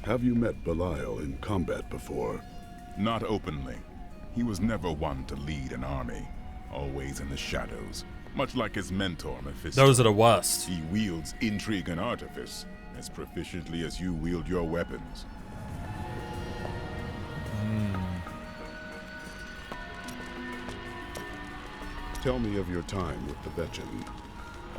Have you met Belial in combat before? Not openly. He was never one to lead an army, always in the shadows, much like his mentor, Mephisto. Those are the worst. He wields intrigue and artifice as proficiently as you wield your weapons. Tell me of your time with the Vetchin.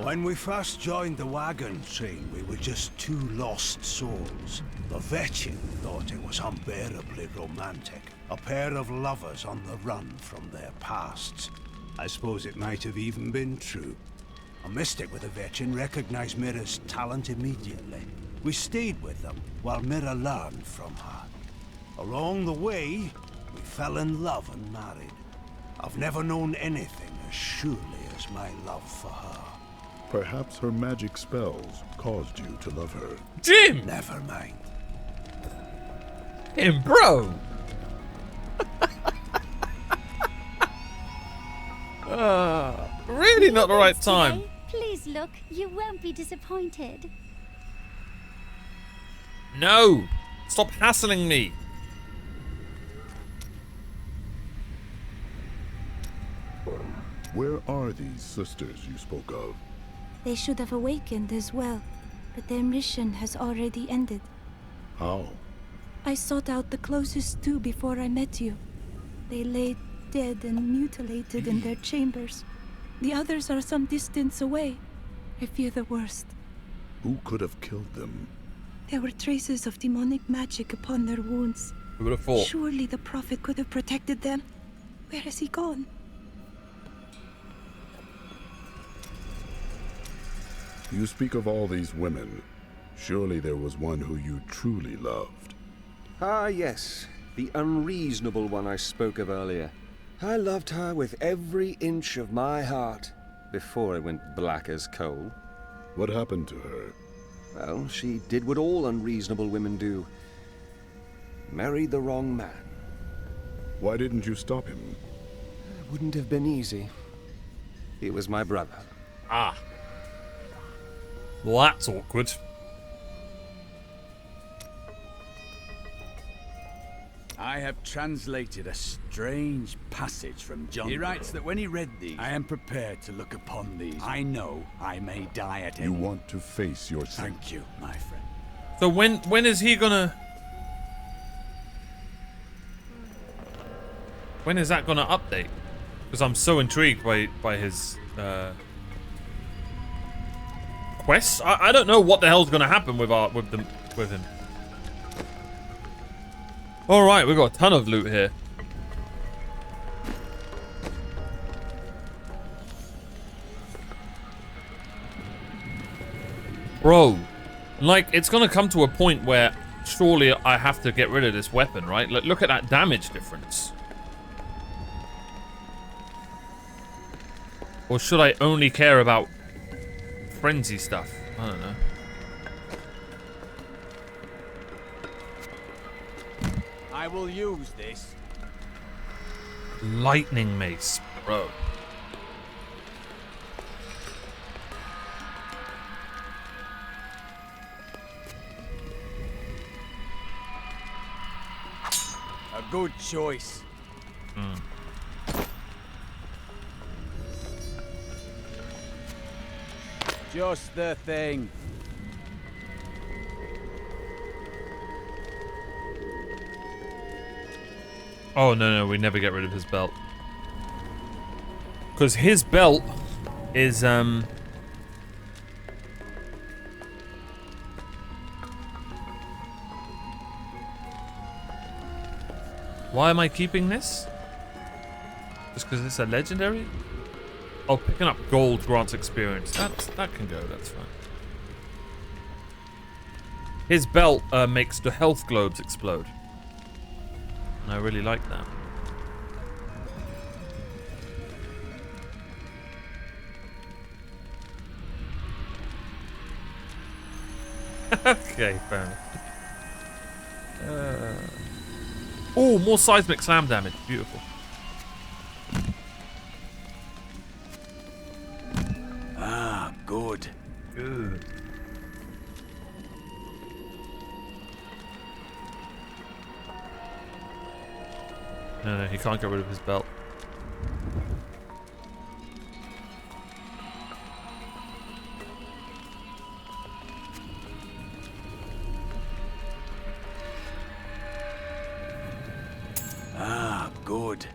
When we first joined the wagon train, we were just two lost souls. The Vetchin thought it was unbearably romantic. A pair of lovers on the run from their pasts. I suppose it might have even been true. A mystic with the Vetchin recognized Mira's talent immediately. We stayed with them while Mira learned from her. Along the way, we fell in love and married. I've never known anything as surely as my love for her. Perhaps her magic spells caused you to love her. Jim! Never mind. Him, bro! Really not the right time. Please look, you won't be disappointed. No! Stop hassling me! Where are these sisters you spoke of? They should have awakened as well, but their mission has already ended. How? I sought out the closest two before I met you. They lay dead and mutilated in their chambers. The others are some distance away. I fear the worst. Who could have killed them? There were traces of demonic magic upon their wounds. Who would have thought? Surely the Prophet could have protected them. Where has he gone? You speak of all these women. Surely there was one who you truly loved. Ah, yes. The unreasonable one I spoke of earlier. I loved her with every inch of my heart before it went black as coal. What happened to her? Well, she did what all unreasonable women do. Married the wrong man. Why didn't you stop him? It wouldn't have been easy. He was my brother. Ah. Well, that's awkward. I have translated a strange passage from John. He writes that when he read these, I am prepared to look upon these. I know I may die at any. You want to face your sin. Thank you, my friend. So when is he gonna... When is that gonna update? Because I'm so intrigued by his quests. I don't know what the hell's gonna happen with him. All right, we've got a ton of loot here. Bro, like, it's gonna come to a point where surely I have to get rid of this weapon, right? Look at that damage difference. Or should I only care about frenzy stuff? I don't know. I will use this. Lightning mace, bro. A good choice. Just the thing. Oh, no, we never get rid of his belt. Because his belt is, why am I keeping this? Just because it's a legendary? Oh, picking up gold grants experience. That can go, that's fine. His belt makes the health globes explode. And I really like that. Okay, fair enough. Oh, more seismic slam damage. Beautiful. Ah, good. Good. No, he can't get rid of his belt. Ah, good.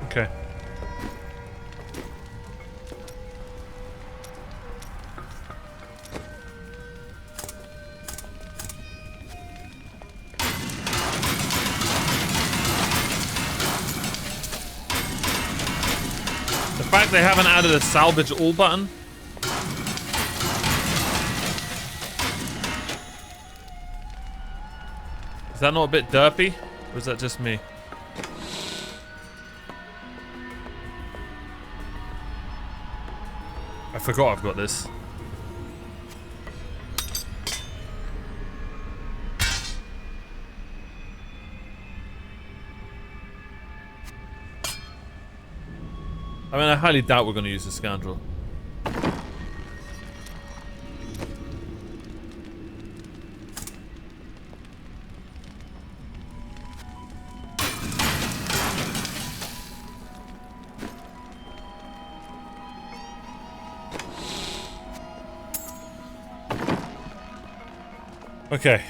Okay. The fact they haven't added a salvage all button. Is that not a bit derpy? Or is that just me? I forgot I've got this. I mean, I highly doubt we're going to use the scoundrel. Okay.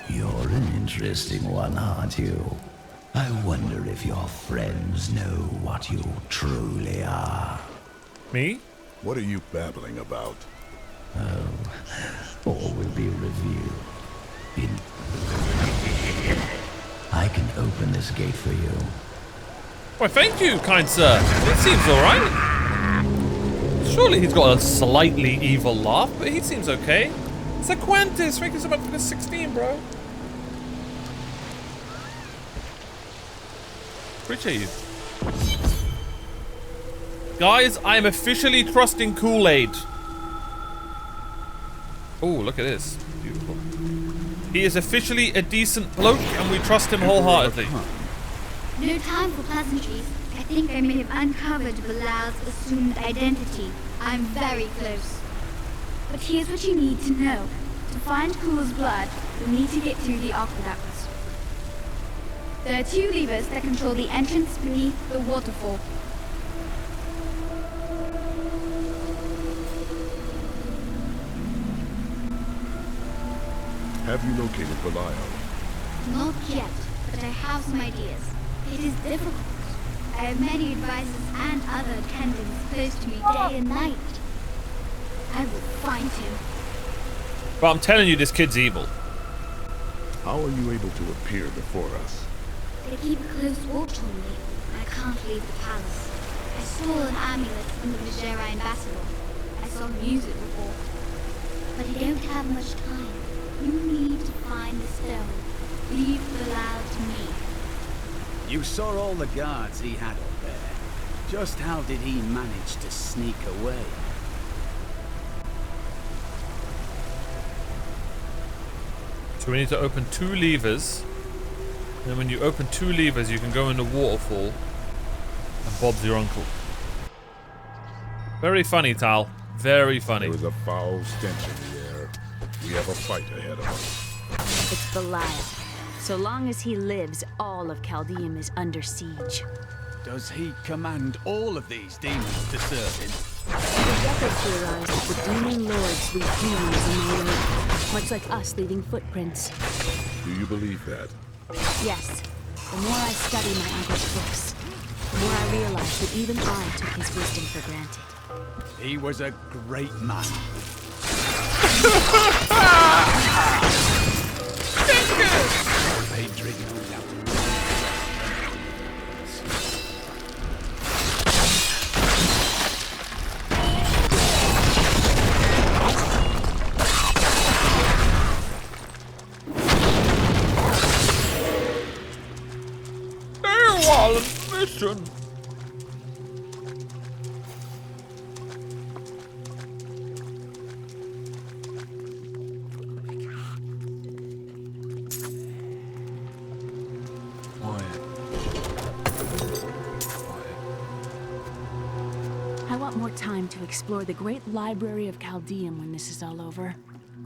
You're an interesting one, aren't you? I wonder if your friends know what you truly are. Me? What are you babbling about? Oh, all will be revealed. I can open this gate for you. Why, thank you, kind sir. It seems alright. Surely he's got a slightly evil laugh, but he seems okay. Sequentis, thank you so much for the 16, bro. Appreciate you. Guys, I am officially trusting Kool-Aid. Oh, look at this. Beautiful. He is officially a decent bloke, and we trust him wholeheartedly. No time for pleasantries. I think I may have uncovered Bilal's assumed identity. I'm very close. But here's what you need to know. To find Cool's blood, you'll need to get through the aqueducts. There are 2 levers that control the entrance beneath the waterfall. Have you located Belial? Not yet, but I have some ideas. It is difficult. I have many advisors and other attendants close to me day and night. I will find him. But I'm telling you, this kid's evil. How are you able to appear before us? They keep a close watch on me. I can't leave the palace. I saw an amulet from the Vajera ambassador. I saw news it report. But I don't have much time. You need to find the stone. Leave Bilal to me. You saw all the guards he had up there. Just how did he manage to sneak away? So we need to open 2 levers. And then when you open 2 levers, you can go in the waterfall. And Bob's your uncle. Very funny, Tal. Very funny. There is a foul stench in the air. We have a fight ahead of us. It's Belial. So long as he lives, all of Chaldeum is under siege. Does he command all of these demons to serve him? The record theorized that the demon lords leave demons in their wake, much like us leaving footprints. Do you believe that? Yes. The more I study my uncle's books, the more I realize that even I took his wisdom for granted. He was a great man. They drink no doubt. Mission. time to explore the great library of Chaldeum when this is all over.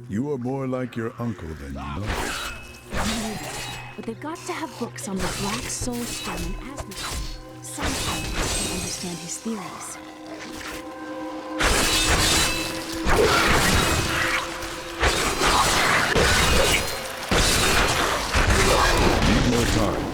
You are more like your uncle than you know. But they've got to have books on the Black Soul Stone and Asmodee. Somehow I can understand his theories. Need more time.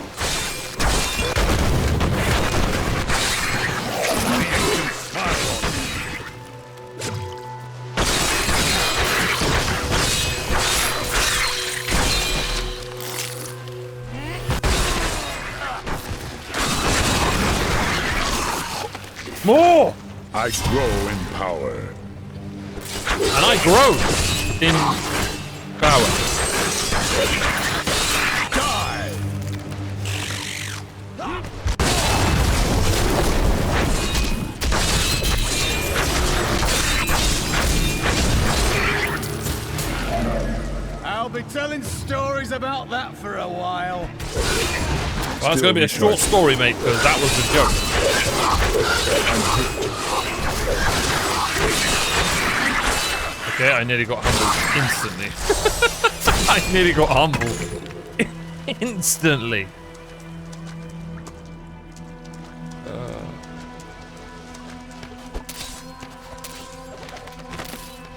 More! I grow in power. And I grow in power. Die! I'll be telling stories about that for a while. Well, it's going to be a short story, mate, because that was the joke. Okay, I nearly got humbled instantly. I nearly got humbled instantly.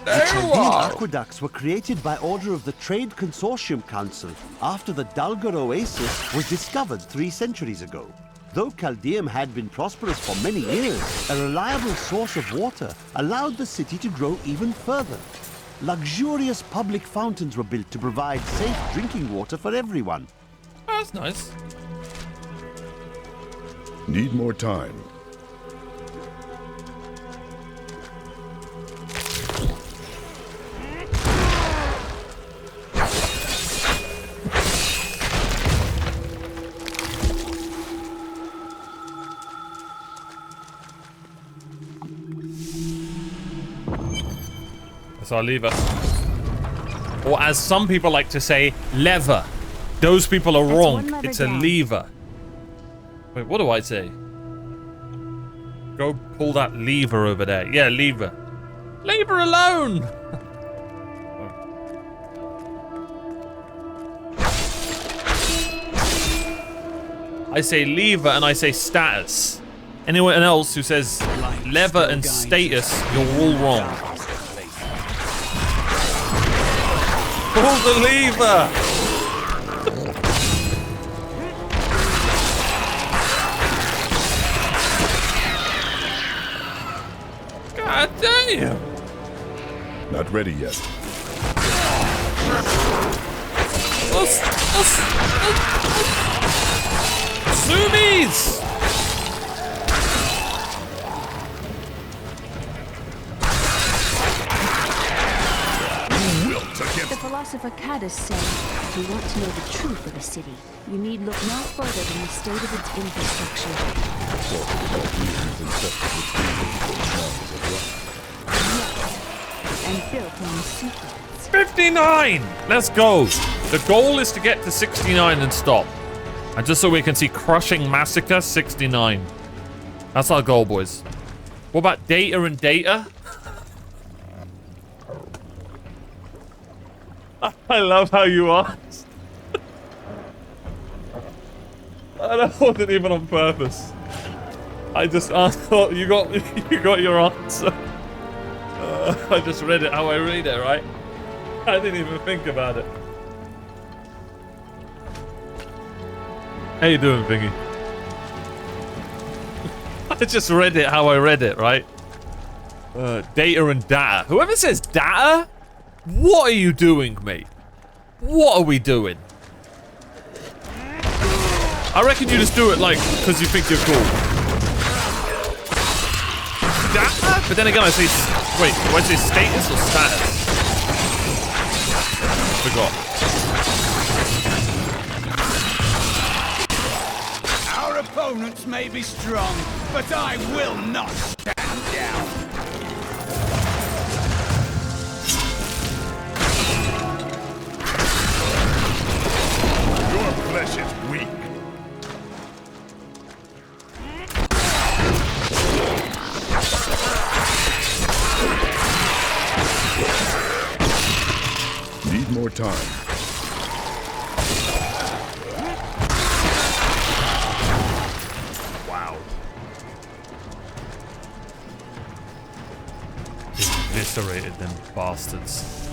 The Chaldean aqueducts were created by order of the Trade Consortium Council after the Dulgar Oasis was discovered 3 centuries ago. Though Chaldeum had been prosperous for many years, a reliable source of water allowed the city to grow even further. Luxurious public fountains were built to provide safe drinking water for everyone. Oh, that's nice. Need more time. That's our lever. Or as some people like to say, lever. Those people are wrong. It's a lever. Wait, what do I say? Go pull that lever over there. Yeah, lever. Leave her alone! I say lever and I say status. Anyone else who says lever and status, you're all wrong. Pull the lever! God damn! Not ready yet. Zoomies! The philosopher Caddis said, if you want to know the truth of a city, you need look no further than the state of its infrastructure. Yes, and built on secrets. 59! Let's go! The goal is to get to 69 and stop. And just so we can see Crushing Massacre 69. That's our goal, boys. What about data and data? I love how you asked. That wasn't even on purpose. I just asked. You got your answer. I just read it how I read it, right? I didn't even think about it. How you doing, Thingy? I just read it how I read it, right? Data and data. Whoever says data, what are you doing, mate? What are we doing? I reckon you just do it like because you think you're cool. Data? But then again, I say wait. Do I say status or status? Forgot. Our opponents may be strong, but I will not stand down. Your flesh is weak. more time. Wow. Eviscerated them bastards.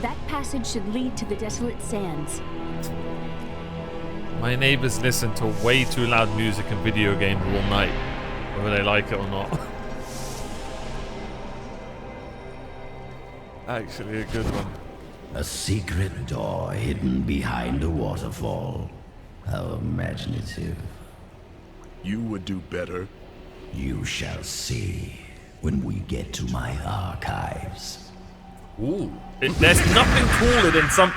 That passage should lead to the desolate sands. My neighbors listen to way too loud music and video games all night, whether they like it or not. Actually, a good one. A secret door hidden behind a waterfall. How imaginative. You would do better. You shall see when we get to my archives. Ooh. There's nothing cooler than some...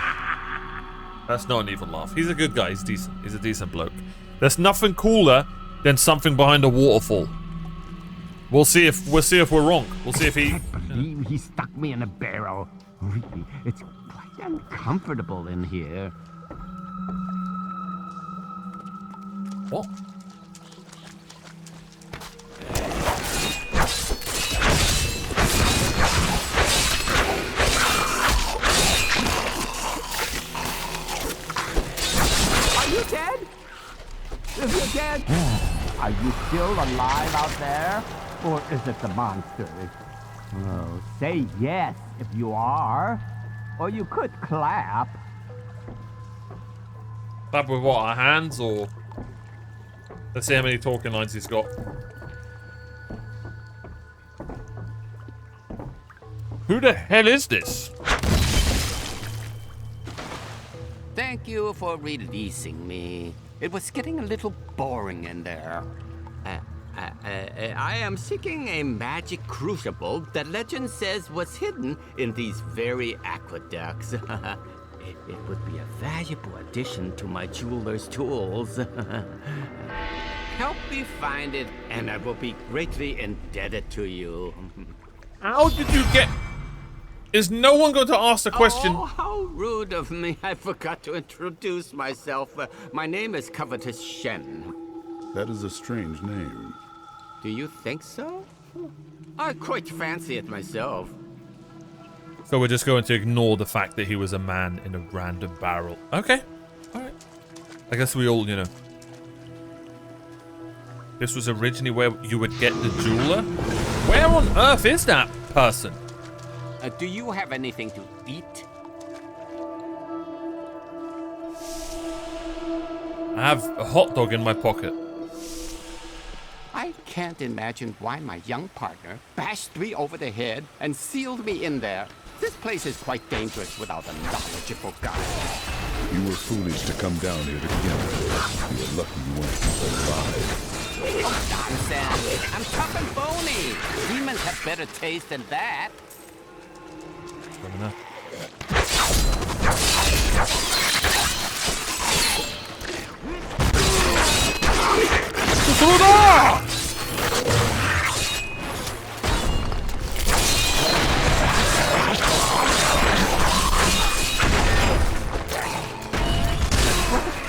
That's not an evil laugh. He's a good guy. He's decent. He's a decent bloke. There's nothing cooler than something behind a waterfall. We'll see if we're wrong. We'll see if he... I can't believe he stuck me in a barrel. Really, it's quite uncomfortable in here. What? Are you dead? Is he dead? Are you still alive out there? Or is it the monsters? Oh, say yes if you are. Or you could clap. Clap with what? Our hands or... Let's see how many talking lines he's got. Who the hell is this? Thank you for releasing me. It was getting a little boring in there. I am seeking a magic crucible that legend says was hidden in these very aqueducts. It would be a valuable addition to my jeweler's tools. Help me find it, and I will be greatly indebted to you. How did you get... Is no one going to ask the question? Oh, how rude of me. I forgot to introduce myself. My name is Covetous Shen. That is a strange name. Do you think so? I quite fancy it myself. So we're just going to ignore the fact that he was a man in a random barrel. Okay. Alright. I guess we all, you know. This was originally where you would get the jeweler? Where on earth is that person? Do you have anything to eat? I have a hot dog in my pocket. I can't imagine why my young partner bashed me over the head and sealed me in there. This place is quite dangerous without a knowledgeable guide. You were foolish to come down here together. You were lucky you weren't alive. Oh, nonsense. I'm tough and bony. Demons have better taste than that.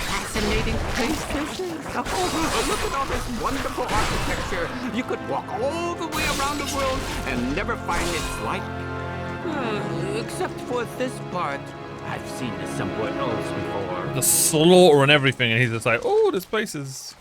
Fascinating place this is. Oh, look at all this wonderful architecture. You could walk all the way around the world and never find its like. Except for this part. I've seen this somewhere else before. The slaughter and everything, and he's just like, oh, this place is...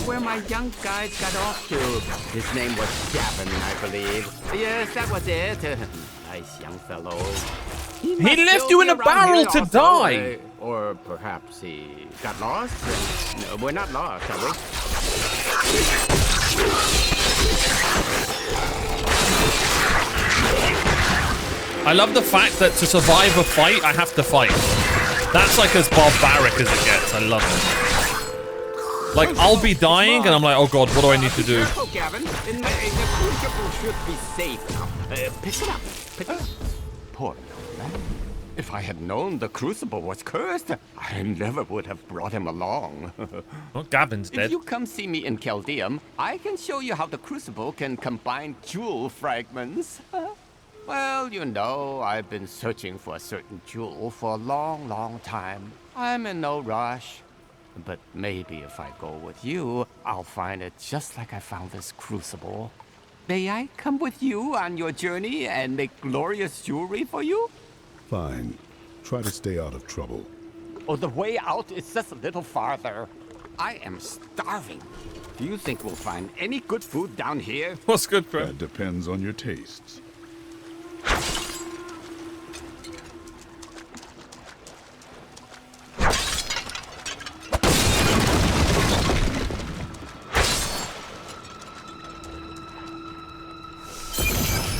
Where my young guide got off to. His name was Gavin, I believe. Yes, that was it. Nice young fellow. He left you in a barrel to die! Or perhaps he got lost? No, we're not lost, are we? I love the fact that to survive a fight, I have to fight. That's like as barbaric as it gets. I love it. Like, I'll be dying, and I'm like, oh god, what do I need to do? Careful, Gavin. The crucible should be safe now. Pick it up. Pick it up. Poor man. If I had known the crucible was cursed, I never would have brought him along. Well, Gavin's dead. If you come see me in Chaldeum, I can show you how the crucible can combine jewel fragments. Well, you know, I've been searching for a certain jewel for a long, long time. I'm in no rush. But maybe if I go with you, I'll find it just like I found this crucible. May I come with you on your journey and make glorious jewelry for you? Fine. Try to stay out of trouble. Oh, the way out is just a little farther. I am starving. Do you think we'll find any good food down here? What's good, bro? That depends on your tastes.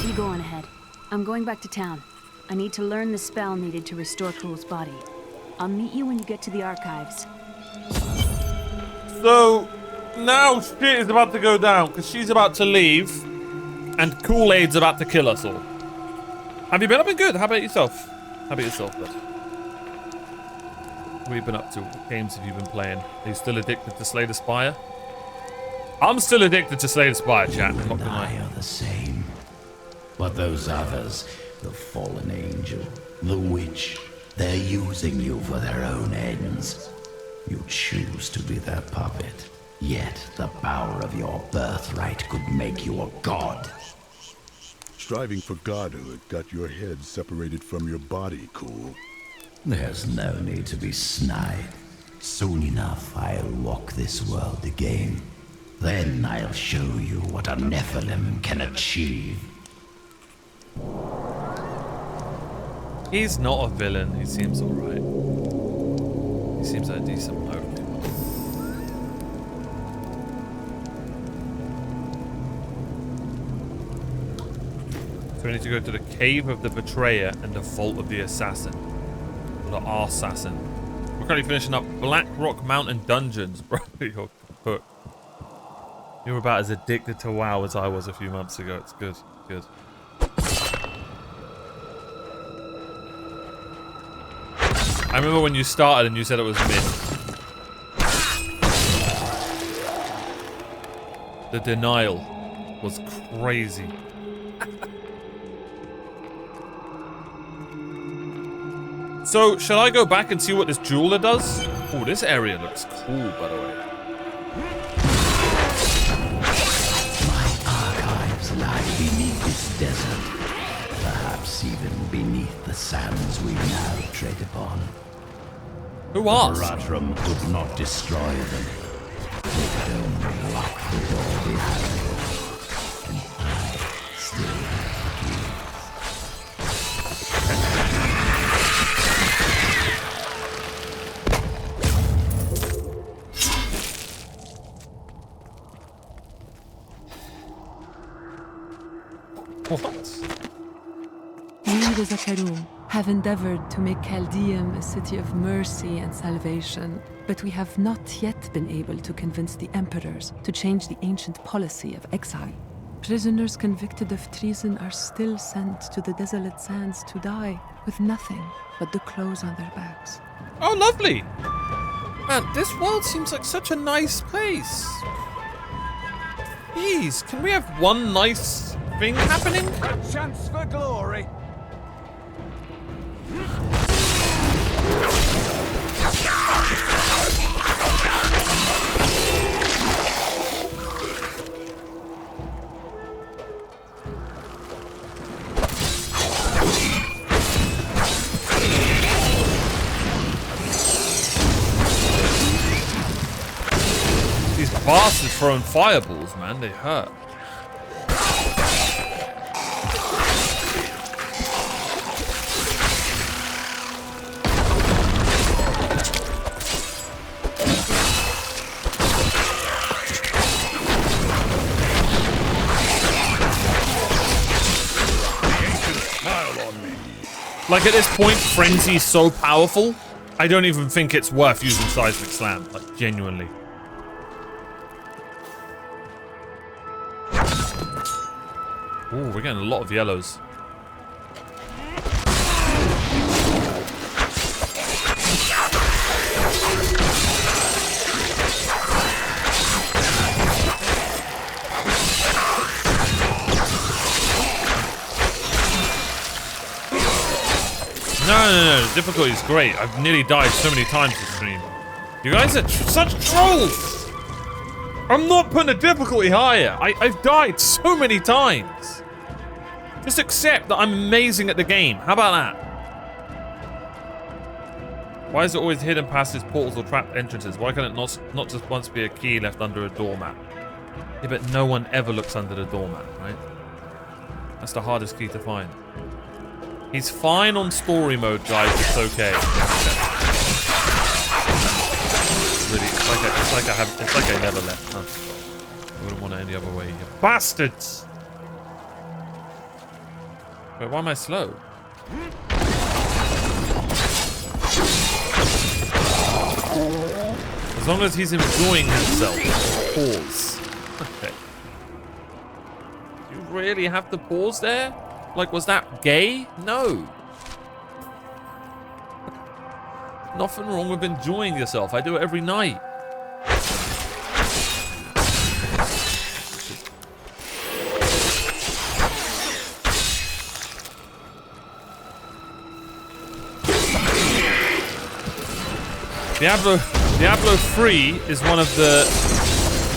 You go on ahead. I'm going back to town. I need to learn the spell needed to restore Cool's body. I'll meet you when you get to the archives. So, now shit is about to go down, because she's about to leave, and Kool-Aid's about to kill us all. Have you been? I've been good. How about yourself? How about yourself, bud? What have you been up to? What games have you been playing? Are you still addicted to Slay the Spire? I'm still addicted to Slay the Spire, chat. You and I are the same. But those others, the fallen angel, the witch, they're using you for their own ends. You choose to be their puppet, yet the power of your birthright could make you a god. Striving for godhood got your head separated from your body, Cool. There's no need to be snide. Soon enough, I'll walk this world again. Then I'll show you what a Nephilim can achieve. He's not a villain. He seems alright. He seems like a decent bloke. So we need to go to the Cave of the Betrayer and the Vault of the Assassin. Or the Arsassin. We're currently finishing up Black Rock Mountain Dungeons, bro. You're hooked. You're about as addicted to WoW as I was a few months ago. It's good. Good. I remember when you started and you said it was mid. The denial was crazy. So, shall I go back and see what this jeweler does? Oh, this area looks cool, by the way. My archives lie beneath this desert. Perhaps even beneath the sands we now tread upon. Who asked? Ratrum could not destroy them. They could only lock the door behind them. And I still have the keys. What? We, the Zakarum, have endeavored to make Chaldeum a city of mercy and salvation, but we have not yet been able to convince the emperors to change the ancient policy of exile. Prisoners convicted of treason are still sent to the desolate sands to die with nothing but the clothes on their backs. Oh, lovely! Man, this world seems like such a nice place. Jeez, can we have one nice thing happening? A chance for glory. These bastards throwing fireballs, man, they hurt. Like at this point, Frenzy's so powerful, I don't even think it's worth using Seismic Slam, like genuinely. Ooh, we're getting a lot of yellows. No. The difficulty is great. I've nearly died so many times this stream. You guys are such trolls. I'm not putting the difficulty higher. I've died so many times. Just accept that I'm amazing at the game. How about that? Why is it always hidden passages, portals, or trapped entrances? Why can it not just once be a key left under a doormat? Yeah, but no one ever looks under the doormat, right? That's the hardest key to find. He's fine on story mode, guys. It's okay. Really, it's like I never left. Huh? I wouldn't want it any other way. You bastards! Wait, why am I slow? As long as he's enjoying himself. Pause. Okay. You really have to pause there? Like, was that gay? No. Nothing wrong with enjoying yourself. I do it every night. Diablo 3 is one of the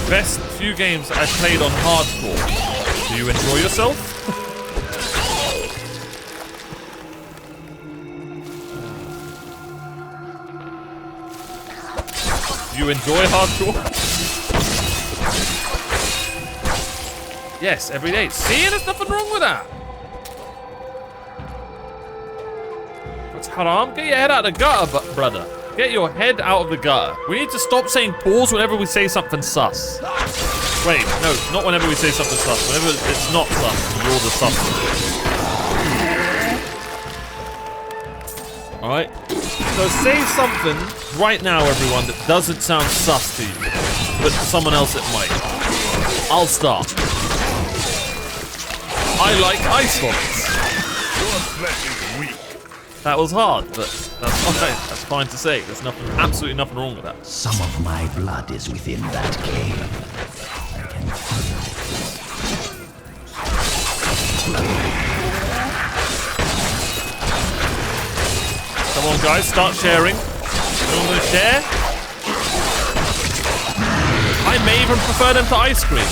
best few games I've played on hardcore. Do you enjoy yourself? You enjoy hardcore? Yes, every day. See, there's nothing wrong with that. What's haram? Get your head out of the gutter, brother. Get your head out of the gutter. We need to stop saying pause whenever we say something sus. Wait, no, not whenever we say something sus. Whenever it's not sus, you're the sus. Alright? So say something right now, everyone, that doesn't sound sus to you, but to someone else it might. I'll start. I like ice bullets. Your flesh is weak. That was hard, but that's fine. That's fine to say. There's absolutely nothing wrong with that. Some of my blood is within that cave. I can feel it. Come on, guys, start sharing. Anyone gonna share? I may even prefer them to ice cream.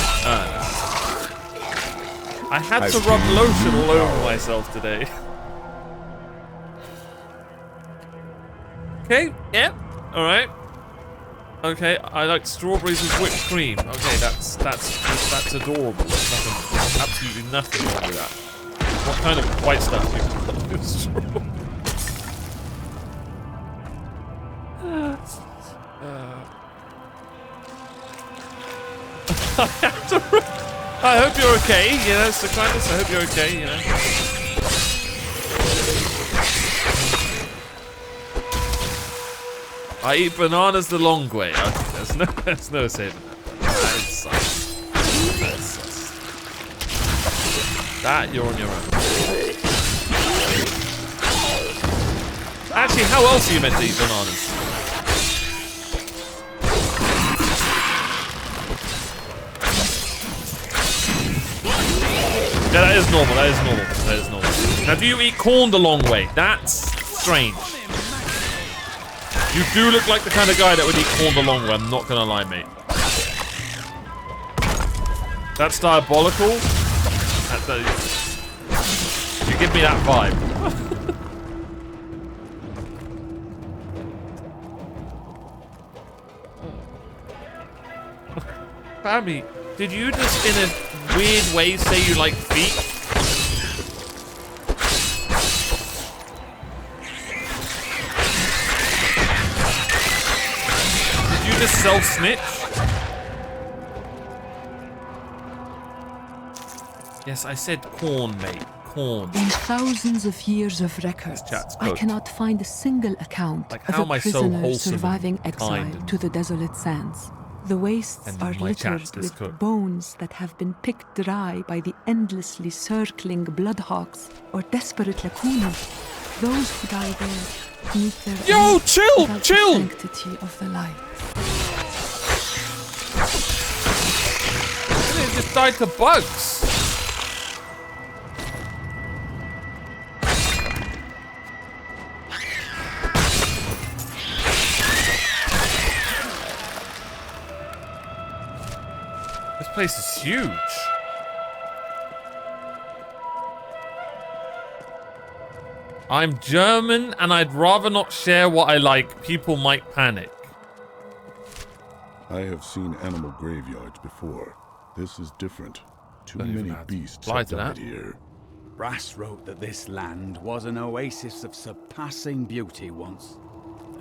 I had to rub lotion all over myself today. Okay, yeah, all right. Okay, I like strawberries with whipped cream. Okay, that's adorable. There's nothing, absolutely nothing wrong with that. What kind of white stuff do you put on strawberries? I hope you're okay, you know, Sir Kindness, I hope you're okay, you know. I eat bananas the long way. Okay, there's no saving that. That is sus. That is sus. That, you're on your own. Actually, how else are you meant to eat bananas? Yeah, that is normal, that is normal, that is normal. Now, do you eat corn the long way? That's strange. You do look like the kind of guy that would eat corn the long way, I'm not gonna lie, mate. That's diabolical. You give me that vibe. Bambi, did you just in a weird way say you like feet? Did you just self-snitch? Yes, I said corn, mate. Corn. In thousands of years of records, I cannot find a single account like, of a prisoner surviving exile to the desolate sands. The wastes are littered with bones that have been picked dry by the endlessly circling bloodhawks or desperate lacunas. Those who die there meet their Yo, chill! The sanctity of the light. They just died to bugs. place is huge. I'm German and I'd rather not share what I like. People might panic. I have seen animal graveyards before. This is different. Too many beasts have died here. Brass wrote that this land was an oasis of surpassing beauty once.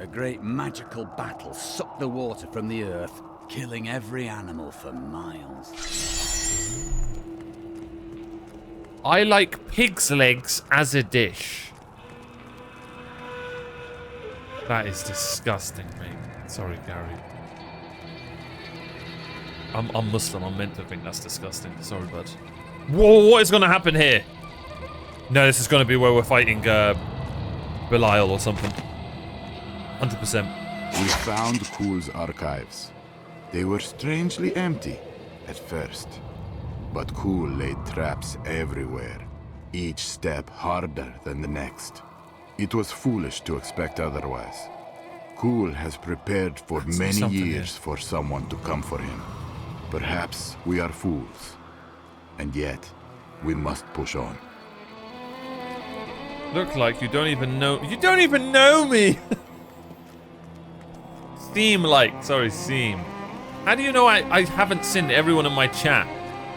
A great magical battle sucked the water from the earth, killing every animal for miles. I like pig's legs as a dish. That is disgusting, mate. Sorry, Gary. I'm Muslim. I'm meant to think that's disgusting. Sorry, bud. Whoa, what is going to happen here? No, this is going to be where we're fighting Belial or something. 100%. We found Kuhl's archives. They were strangely empty at first. But Kuhl laid traps everywhere, each step harder than the next. It was foolish to expect otherwise. Kuhl has prepared for many years for someone to come for him. Perhaps we are fools, and yet we must push on. Look like you don't even know. You don't even know me. Sorry, Seam. How do you know I haven't seen everyone in my chat?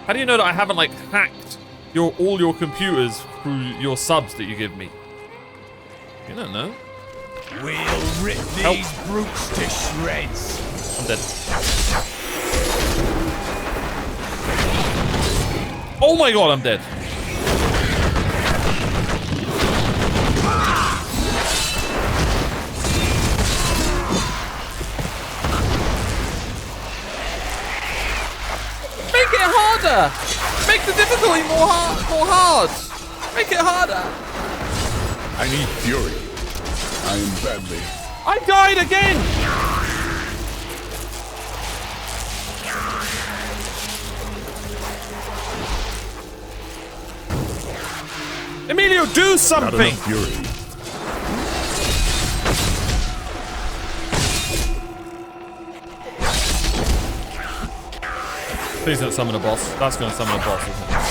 How do you know that I haven't like hacked all your computers through your subs that you give me? You don't know. We'll rip these brutes to shreds. I'm dead. Oh my god, I'm dead. Make it harder! Make the difficulty more hard! Make it harder! I need fury. I am badly. I died again! Emilio, do something! Not enough fury. Please don't summon a boss. That's going to summon a boss, isn't it?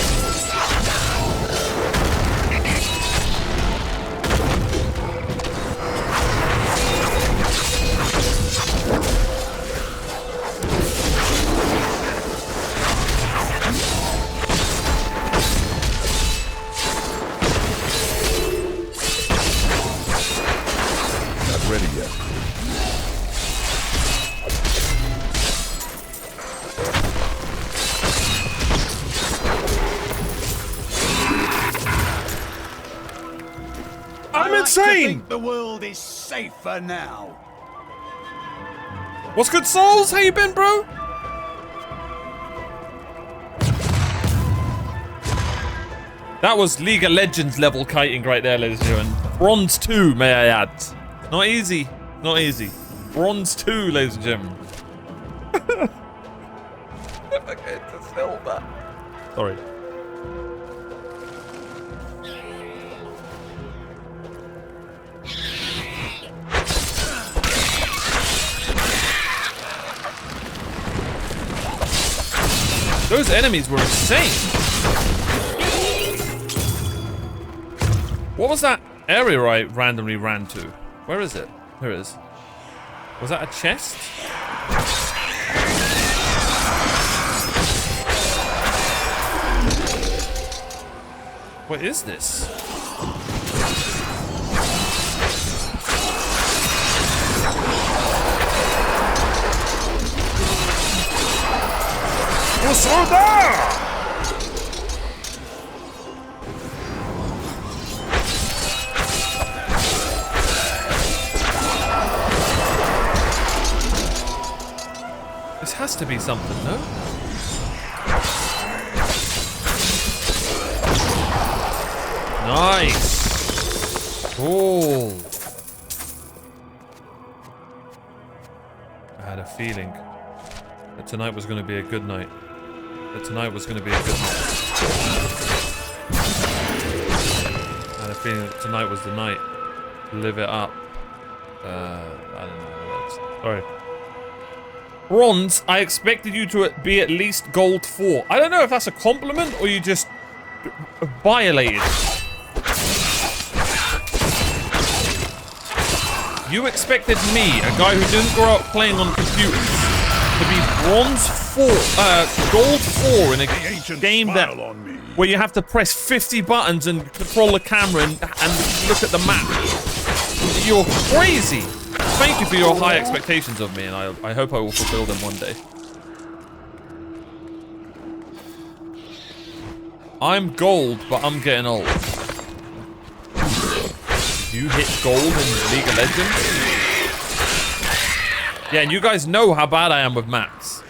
Ready yet. I'm insane! I think the world is safer now. What's good, Souls? How you been, bro? That was League of Legends level kiting right there, ladies and gentlemen. Bronze 2, may I add. Not easy. Not easy. Bronze 2, ladies and gentlemen. Never get to silver. Sorry. Those enemies were insane. What was that area I randomly ran to? Where is it? Here it is. Was that a chest? What is this? What's there? This has to be something, no? Nice! Cool! I had a feeling that tonight was going to be a good night. I had a feeling that tonight was the night. Live it up. I don't know the words. Sorry. bronze, I expected you to be at least gold 4. I don't know if that's a compliment or you just violated. You expected me, a guy who didn't grow up playing on computers, to be bronze 4, gold 4 in a game that where you have to press 50 buttons and control the camera and look at the map. You're crazy. Thank you for your high expectations of me, and I hope I will fulfill them one day. I'm gold, but I'm getting old. You hit gold in League of Legends? Yeah, and you guys know how bad I am with maps.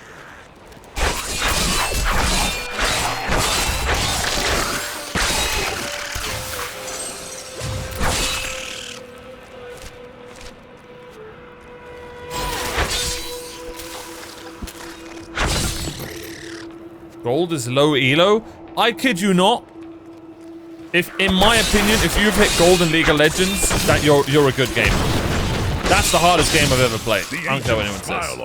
Gold is low elo? I kid you not. If, in my opinion, if you've hit gold in League of Legends, that you're a good gamer. That's the hardest game I've ever played. I don't care what anyone says.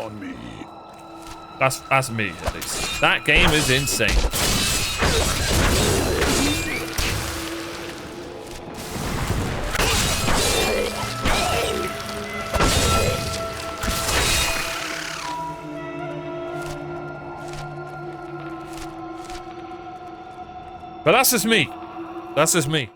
That's me, at least. That game is insane. But that's just me. That's just me.